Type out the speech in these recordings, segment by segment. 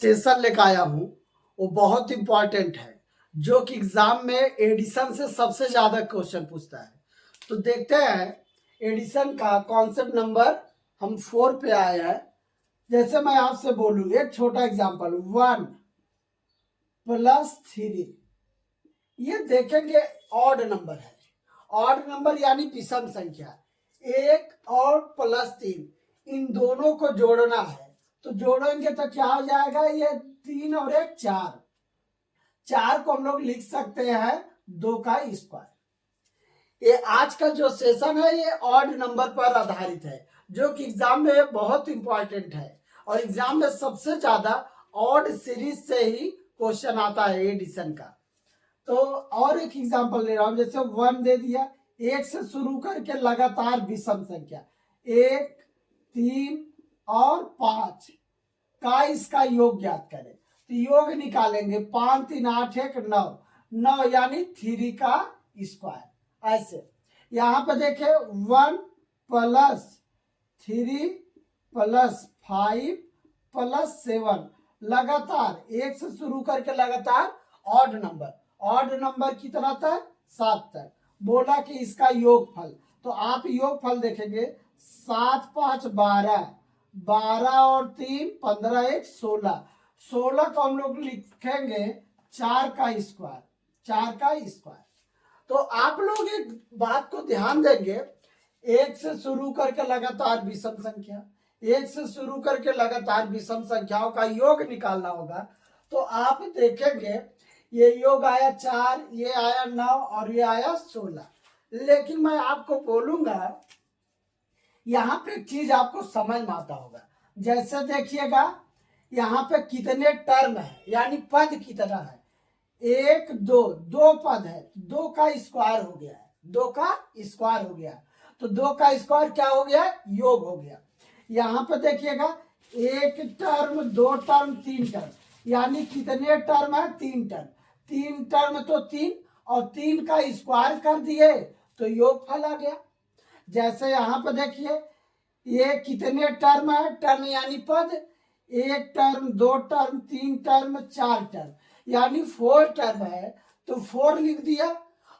Session लेकर आया हूँ वो बहुत इंपॉर्टेंट है, जो कि एग्जाम में एडिशन से सबसे ज्यादा क्वेश्चन पूछता है। तो देखते हैं एडिशन का कॉन्सेप्ट नंबर हम 4 पे आए हैं। जैसे मैं आपसे बोलूँ एक छोटा एग्जांपल 1 + 3, ये देखेंगे ऑड नंबर है। ऑड नंबर यानी विषम संख्या, 1 और +3 इन दोनों को जोड़ना है। तो जोड़ेंगे तो क्या हो जाएगा, ये 3 और 1 4, 4 को हम लोग लिख सकते हैं 2 का स्क्वायर। ये आज का जो सेशन है ये ऑड नंबर पर आधारित है, जो कि एग्जाम में बहुत इंपॉर्टेंट है और एग्जाम में सबसे ज्यादा ऑड सीरीज से ही क्वेश्चन आता है एडिशन का। तो और एक एग्जांपल ले रहा हूं, जैसे 1 दे दिया, 1 से शुरू करके लगातार विषम संख्या 1 3 और 5 का इसका योग ज्ञात करें। तो योग निकालेंगे 5 3 8 1 9, 9 यानी 3 का स्क्वायर। ऐसे यहाँ पे देखे 1 + 3 + 5 + 7 लगातार 1 से शुरू करके लगातार ऑड नंबर, ऑड नंबर कितना तक 7 तक बोला कि इसका योगफल। तो आप योगफल देखेंगे 7 5 12, 12 और 3 15 1 16, 16 को हम लोग लिखेंगे 4 का स्क्वायर, 4 का स्क्वायर। तो आप लोग एक बात को ध्यान देंगे, 1 से शुरू करके लगातार विषम संख्या, 1 से शुरू करके लगातार विषम संख्याओं का योग निकालना होगा। तो आप देखेंगे ये योग आया 4, ये आया 9 और ये आया 16। लेकिन मैं आपको बोलूंगा यहाँ पे एक चीज आपको समझ में आता होगा। जैसे देखिएगा यहाँ पे कितने टर्म है, यानी पद कितना है, 1 2, 2 पद है, 2 का स्क्वायर हो गया है, 2 का स्क्वायर हो गया। तो 2 का स्क्वायर क्या हो गया, योग हो गया। यहाँ पे देखिएगा 1 टर्म 2 टर्म 3 टर्म, यानी कितने टर्म है, 3 टर्म, 3 टर्म तो 3 और 3 का स्क्वायर कर दिए तो योगफल आ गया। जैसे यहाँ पे देखिए ये कितने टर्म है, टर्म यानी पद, 1 टर्म 2 टर्म 3 टर्म 4 टर्म, यानी 4 टर्म है तो 4 लिख दिया।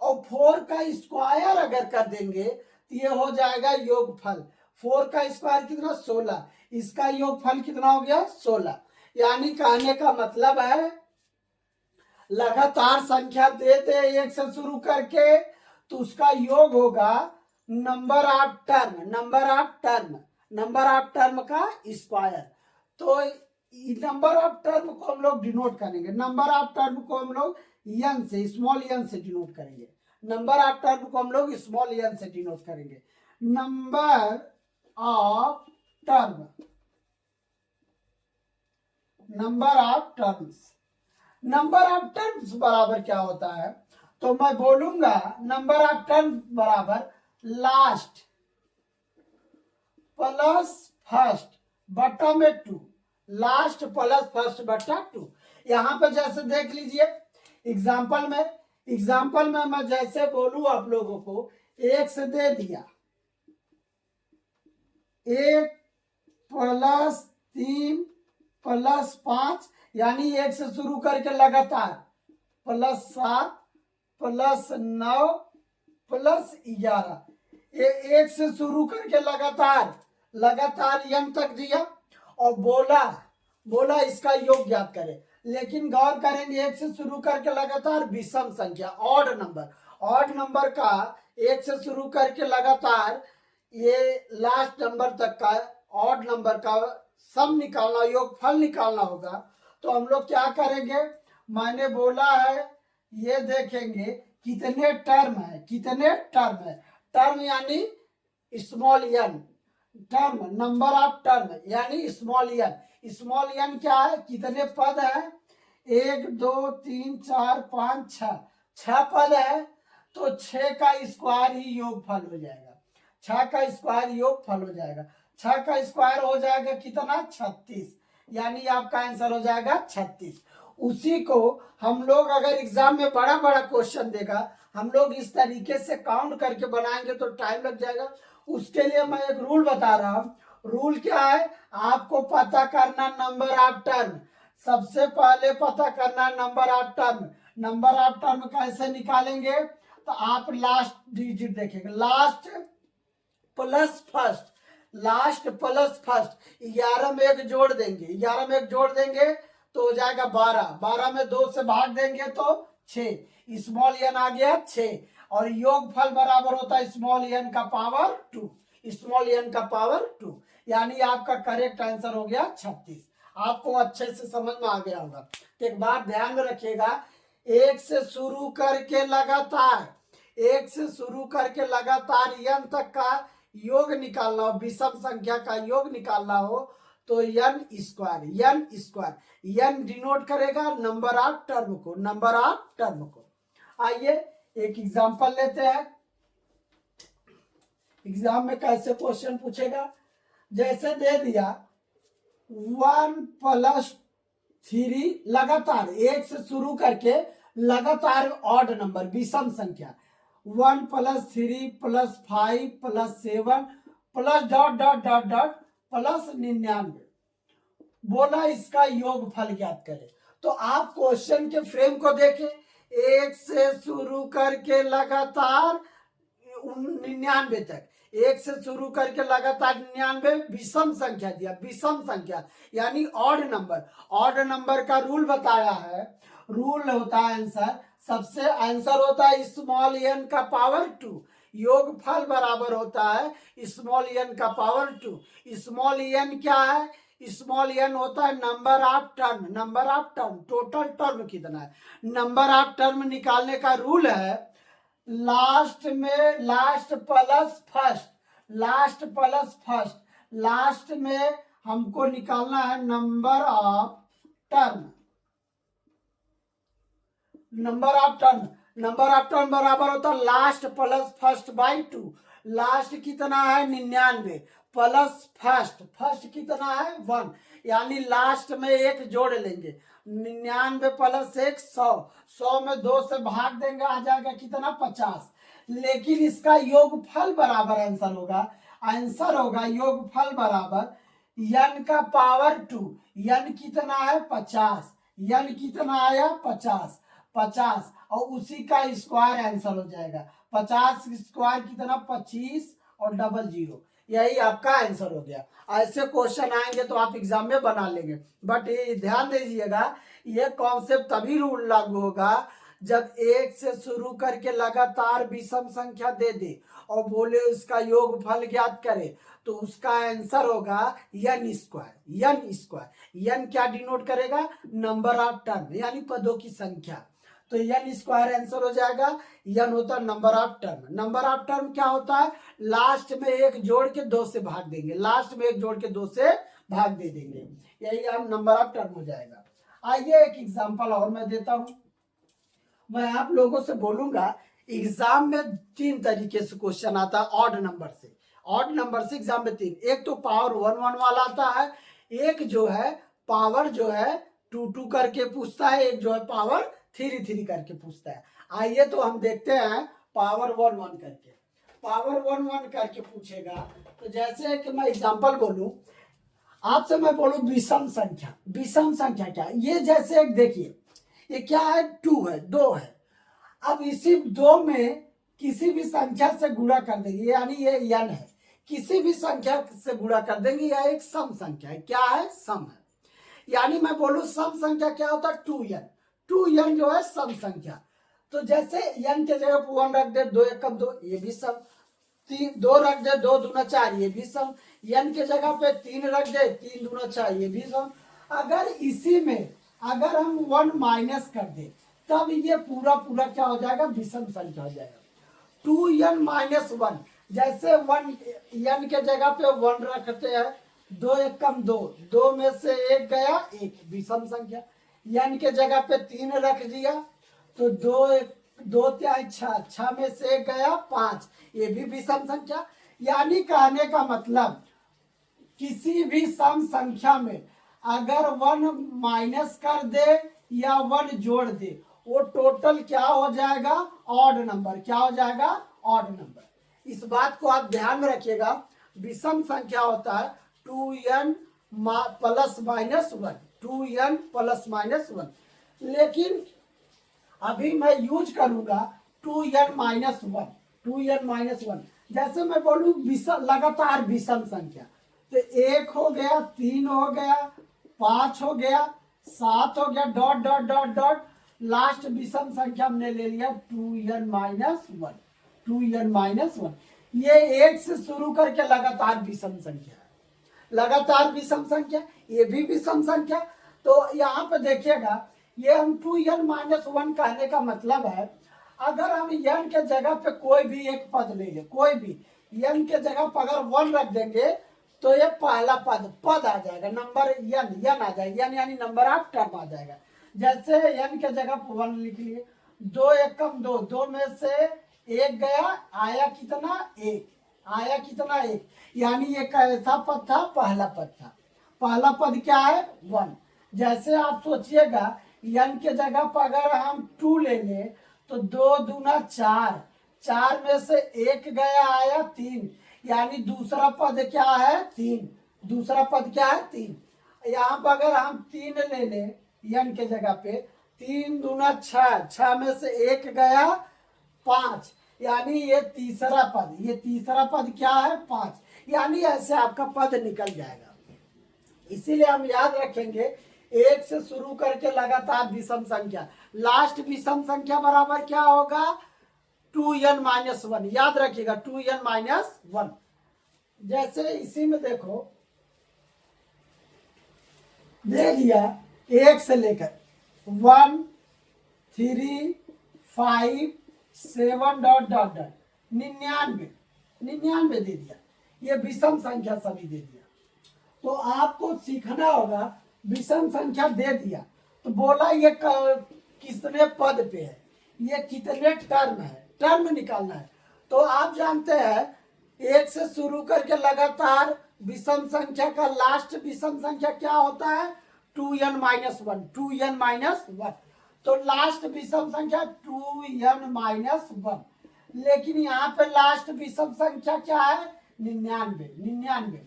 और 4 का स्क्वायर अगर कर देंगे तो ये हो जाएगा योगफल। 4 का स्क्वायर कितना 16, इसका योगफल कितना हो गया 16। यानी कहने का मतलब है लगातार संख्या देते 1 से शुरू करके तो उसका योग होगा number of term, number of term, number of term का स्क्वायर। तो नंबर ऑफ टर्म को हम लोग डिनोट करेंगे, नंबर ऑफ टर्म को हम लोग एन से, स्मॉल एन से डिनोट करेंगे, नंबर ऑफ टर्म को हम लोग स्मॉल एन से डिनोट करेंगे। Number of term, number of terms, number of terms बराबर क्या होता है, तो मैं बोलूंगा नंबर ऑफ टर्म्स बराबर लास्ट प्लस फर्स्ट बटा में 2, लास्ट प्लस फर्स्ट बटा 2। यहां पर जैसे देख लीजिए एग्जाम्पल में मैं जैसे बोलूं आप लोगों को, 1 से दे दिया 1 + 3 + 5, यानी 1 से शुरू करके लगातार +7 +9 +11, ये 1 से शुरू करके लगातार एन तक दिया और बोला इसका योग ज्ञात करें। लेकिन गौर करेंगे 1 से शुरू करके लगातार विषम संख्या, ऑड नंबर का 1 से शुरू करके लगातार ये लास्ट नंबर तक का ऑड नंबर का सम निकालना, योगफल निकालना होगा। तो हम लोग क्या करेंगे, मैंने बोला है ये देखेंगे कितने टर्म है, कितने टर्म है, टर्म यानी small n, term number of term यानी स्मॉल एन, स्मॉल एन क्या है, कितने पद है, 1 2 3 4 5 6, 6 पद है तो 6 का स्क्वायर ही योगफल हो जाएगा, 6 का स्क्वायर योगफल हो जाएगा। 6 का स्क्वायर हो जाएगा कितना 36, यानी आपका आंसर हो जाएगा 36। उसी को हम लोग अगर एग्जाम में बड़ा बड़ा क्वेश्चन देगा, हम लोग इस तरीके से काउंट करके बनाएंगे तो टाइम लग जाएगा। उसके लिए मैं एक रूल बता रहा हूं। रूल क्या है, आपको पता करना नंबर ऑफ टर्म, सबसे पहले पता करना है number of term. Number of term कैसे निकालेंगे, तो आप लास्ट डिजिट देखेंगे, last plus first, last plus first, 11 में एक जोड़ देंगे, 11 में एक जोड़ देंगे तो हो जाएगा 12, 12 में 2 से भाग देंगे तो 6, स्मॉल एन आ गया 6, और योगफल बराबर होता है स्मॉल एन का पावर 2, स्मॉल एन का पावर 2, यानी आपका करेक्ट आंसर हो गया 36। आपको अच्छे से समझ में आ गया होगा। तो एक बात ध्यान में रखिएगा, एक से शुरू करके लगातार, एक से शुरू करके लगातार एन तक का योग निकालना हो, विषम संख्या का योग निकालना हो तो n square, n square, n denote करेगा नंबर ऑफ टर्म को, नंबर ऑफ टर्म को। आइए एक एग्जांपल लेते हैं, एग्जाम में कैसे क्वेश्चन पूछेगा। जैसे दे दिया 1+3 लगातार, एक से शुरू करके लगातार ऑड नंबर विषम संख्या 1+3+5+7 plus dot dot dot dot plus 99, बोला इसका योगफल ज्ञात करें। तो आप क्वेश्चन के फ्रेम को देखें, एक से शुरू करके लगातार 99 तक, एक से शुरू करके लगातार 99, विषम संख्या दिया, विषम संख्या यानी ऑड नंबर, ऑड नंबर का रूल बताया है, रूल होता है आंसर, सबसे आंसर होता है स्मॉल एन का पावर 2, योगफल बराबर होता है स्मॉल एन का पावर 2। स्मॉल एन क्या है, स्मॉल एन होता है number of term, number of term, total term कितना है। नंबर ऑफ टर्म निकालने का रूल है लास्ट में last plus first, last plus first, last में हमको निकालना है number of term, number of term, number of term बराबर होता है last plus first by 2। Last कितना है 99 प्लस फर्स्ट, फर्स्ट कितना है 1, यानी लास्ट में एक जोड़ लेंगे, 99 प्लस 1 100, 100 में 2 से भाग देंगे आ जाएगा कितना 50, लेकिन इसका योगफल बराबर आंसर होगा, आंसर होगा योगफल बराबर n का पावर 2, n कितना है 50, n कितना आया 50, 50 और उसी का स्क्वायर आंसर हो जाएगा, 50 स्क्वायर कितना 25 और डबल 0, यही आपका आंसर हो गया। ऐसे क्वेश्चन आएंगे तो आप एग्जाम में बना लेंगे, बट ये ध्यान दीजिएगा ये कॉन्सेप्ट तभी रूल लागू होगा जब एक से शुरू करके लगातार विषम संख्या दे दे और बोले उसका योगफल ज्ञात करे, तो उसका आंसर होगा n square, n square, n क्या डिनोट करेगा नंबर ऑफ टर्म यानी पदों की संख्या, तो n स्क्वायर आंसर हो जाएगा। n होता है number of term, number of term क्या होता है लास्ट में एक जोड़ के 2 से भाग देंगे, लास्ट में एक जोड़ के 2 से भाग दे देंगे, यही हम नंबर ऑफ टर्म हो जाएगा। आइए एक एग्जांपल और मैं देता हूं, मैं आप लोगों से बोलूंगा एग्जाम में 3 तरीके से क्वेश्चन आता है ऑड नंबर से, ऑड नंबर से एग्जाम में 3, एक तो पावर 1 1 वाला आता है, एक जो है पावर जो है 2 2 करके पूछता है, एक जो है पावर 3 3 करके पूछता है। आइए तो हम देखते हैं पावर 1 1 करके, पावर 1 1 करके पूछेगा तो जैसे कि मैं एग्जांपल बोलूं आपसे, मैं बोलूं विषम संख्या, विषम संख्या क्या ये, जैसे एक देखिए ये क्या है 2 है 2 है, अब इसी 2 में किसी भी संख्या से गुणा कर देंगे, यानी ये n है, किसी भी संख्या से गुणा कर देंगे, यह एक सम संख्या है, क्या है सम है, यानी मैं बोलूं सम संख्या क्या होता है 2n, 2n जो है सम संख्या, तो जैसे n के जगह पर 1 रख दे, 2 1 कम 2 ये भी सम, 2 रख दे 2 दूना 4 ये भी सम, n के जगह पे 3 रख दे 3 दूना 4 ये भी सम। अगर इसी में अगर हम 1 माइनस कर दे तब ये पूरा पूरा क्या हो जाएगा विषम संख्या हो जाएगा, 2n माइनस 1, जैसे 1 n के जगह पे 1 रखते हैं, 2 1 कम 2, 2 में से 1 गया 1 विषम संख्या, n के जगह पे 3 रख दिया तो 2 2 3 6, 6 में से 1 गया 5, ये भी विषम संख्या। यानी कहने का मतलब किसी भी सम संख्या में अगर 1 माइनस कर दे या 1 जोड़ दे वो टोटल क्या हो जाएगा ऑड नंबर, क्या हो जाएगा ऑड नंबर। इस बात को आप ध्यान में रखिएगा, विषम संख्या होता है 2n plus minus 1, 2n plus minus 1। लेकिन अभी मैं यूज करूंगा 2n माइनस 1, 2n माइनस 1। जैसे मैं बोलूं लगातार विषम संख्या, तो 1 हो गया, 3 हो गया, 5 हो गया, 7 हो गया, dot dot dot dot, last विषम संख्या हमने ले लिया 2n माइनस 1, 2n माइनस 1। ये 1 से शुरू करके लगातार विषम संख्या है, लगातार विषम संख्या, ये भी विषम संख्या। तो यहाँ पे देखिएगा, ये हम 2n माइनस 1 कहने का मतलब है, अगर हम n के जगह पे कोई भी एक पद ले ले, कोई भी n के जगह पर अगर 1 रख देंगे तो ये पहला पद आ जाएगा, नंबर n आ जाएगा, n यानी नंबर ऑफ टर्म आ जाएगा। जैसे n के जगह पर 1 लिख लिए, 2 एकम 2, 2 में से 1 गया, आया कितना 1, आया कितना 1, यानी ये कैसा पद था, पहला पद था। पहला पद क्या है 1। जैसे आप सोचिएगा n के जगह पर अगर हम 2 ले लें तो 2 दूना 4, 4 में से 1 गया, आया 3, यानी दूसरा पद क्या है 3, दूसरा पद क्या है 3। यहाँ पर अगर हम 3 ले लें n के जगह पे, 3 दूना 6, 6 में से 1 गया 5, यानी ये तीसरा पद, ये तीसरा पद क्या है 5, यानी ऐसे आपका पद निकल जाएगा। इसीलिए हम याद रखेंगे 1 से शुरू करके लगातार विषम संख्या, लास्ट विषम संख्या बराबर क्या होगा 2n माइनस 1, याद रखिएगा 2n माइनस 1। जैसे इसी में देखो दे दिया 1 से लेकर 1, 3, 5, 7 डॉट डॉट डॉट 99, 99 दे दिया, ये विषम संख्या सभी दे दिया। तो आपको सीखना होगा, विषम संख्या दे दिया तो बोला ये कितने पद पे है, ये कितने टर्म है, टर्म निकालना है। तो आप जानते हैं 1 से शुरू करके लगातार विषम संख्या का लास्ट विषम संख्या क्या होता है 2n माइनस 1, 2n माइनस 1। तो लास्ट विषम संख्या 2n माइनस 1, लेकिन यहाँ पे लास्ट विषम संख्या क्या है 99, 99।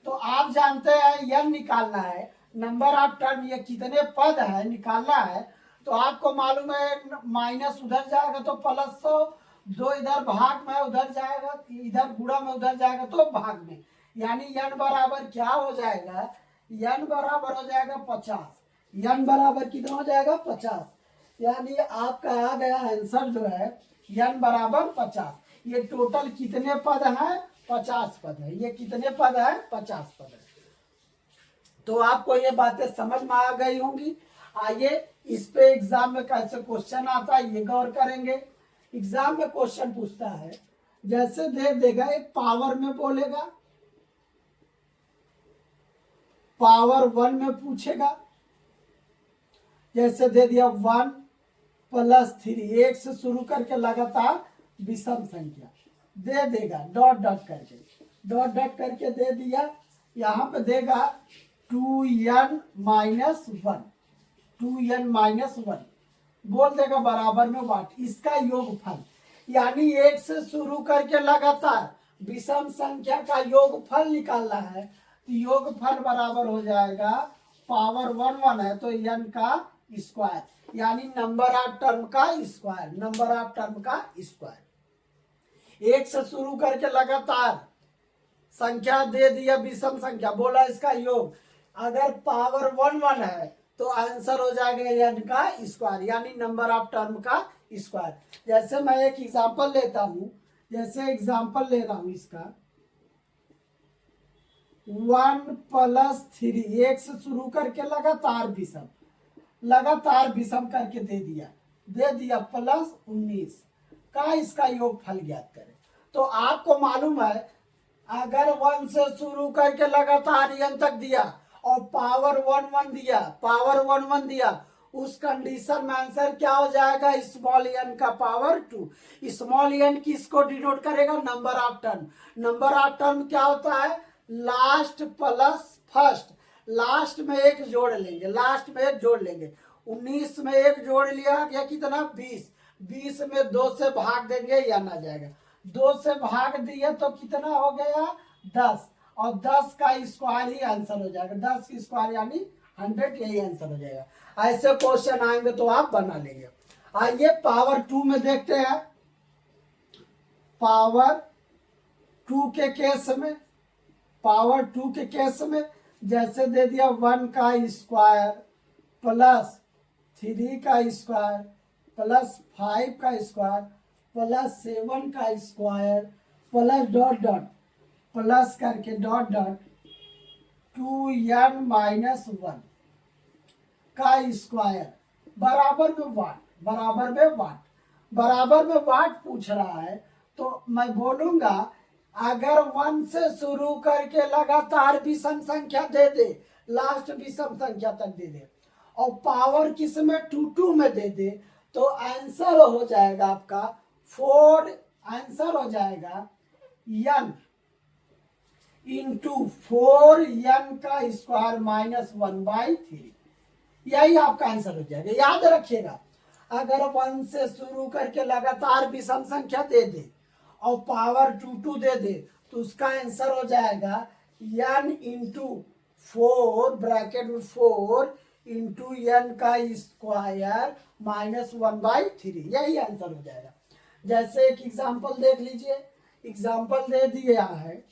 तो आप जानते हैं n निकालना है, नंबर ऑफ टर्म, ये कितने पद है निकालना है। तो आपको मालूम है माइनस उधर जाएगा तो प्लस 100, 2 इधर भाग में उधर जाएगा, इधर गुणा में उधर जाएगा तो भाग में, यानी n बराबर क्या हो जाएगा, n बराबर हो जाएगा 50, n बराबर कितना हो जाएगा 50, यानी आपका आ गया आंसर जो है n बराबर 50। ये टोटल कितने पद हैं 50 पद है, ये कितने पद है 50 पद है। तो आपको ये बातें समझ में आ गई होंगी। आइए इस पे एग्जाम में कैसे क्वेश्चन आता है ये गौर करेंगे। एग्जाम में क्वेश्चन पूछता है, जैसे दे देगा एक पावर में बोलेगा, पावर 1 में पूछेगा, जैसे दे दिया 1 प्लस 3, 1 से शुरू करके लगातार विषम संख्या दे देगा, डॉट डॉट करके, डॉट डॉट करके दे दिया। यहाँ पे देगा 2n माइनस 1, 2n माइनस 1 बोल देगा बराबर में वाट, इसका योगफल, यानी 1 से शुरू करके लगातार विषम संख्या का योगफल निकालना है। तो योगफल बराबर हो जाएगा, पावर 1 है तो n का स्क्वायर, यानी नंबर ऑफ टर्म का स्क्वायर, नंबर ऑफ टर्म का स्क्वायर। 1 से शुरू करके लगातार संख्या दे दिया विषम संख्या, बोला इसका योग, अगर पावर 1 है तो आंसर हो जाएगा n का स्क्वायर, यानी नंबर ऑफ टर्म का स्क्वायर। जैसे मैं एक एग्जांपल लेता हूं, जैसे एग्जांपल ले रहा हूं इसका 1 प्लस 3, 1 से शुरू करके लगातार विषम, लगातार विषम करके दे दिया प्लस 19 का इसका योगफल ज्ञात करें। तो आपको मालूम है अगर 1 से शुरू करके लगातार n तक दिया और पावर 1 दिया, पावर 1 दिया, उस कंडीशन में आंसर क्या हो जाएगा स्मॉल n का पावर 2। स्मॉल n किसको डिनोट करेगा number of term. Number of term क्या होता है लास्ट प्लस फर्स्ट, लास्ट में एक जोड़ लेंगे, लास्ट में एक जोड़ लेंगे, 19 में एक जोड़ लिया गया कितना 20, 20 में 2 से भाग देंगे या ना जाएगा, 2 से भाग दिया तो कितना हो गया 10, और 10 का स्क्वायर ही आंसर हो जाएगा, 10 की स्क्वायर यानी 100, यही आंसर हो जाएगा। ऐसे क्वेश्चन आएंगे तो आप बना लेंगे। आइए पावर 2 में देखते हैं। पावर 2 के केस में, पावर 2 के केस में जैसे दे दिया 1 का स्क्वायर प्लस 3 का स्क्वायर प्लस 5 का स्क्वायर प्लस 7 का square plus dot dot plus करके डॉट डॉट 2n माइनस 1 का स्क्वायर बराबर में वाट, बराबर में वाट, बराबर में वाट पूछ रहा है। तो मैं बोलूंगा अगर 1 से शुरू करके लगातार विषम संख्या दे दे, लास्ट विषम संख्या तक दे दे और पावर किस में 2 में दे दे, तो आंसर हो जाएगा आपका 4, आंसर हो जाएगा n इंटू 4n का स्क्वायर माइनस 1/3। यही आपका आंसर हो जाएगा। याद रखिएगा, अगर 1 से शुरू करके लगातार विषम संख्या दे दे और पावर 2 दे दे तो उसका आंसर हो जाएगा n इंटू 4 ब्रैकेट में 4 इंटू n का स्क्वायर माइनस 1/3। यही आंसर हो जाएगा। जैसे एक एग्जाम्पल देख लीजिए, एग्जाम्पल दे दिया है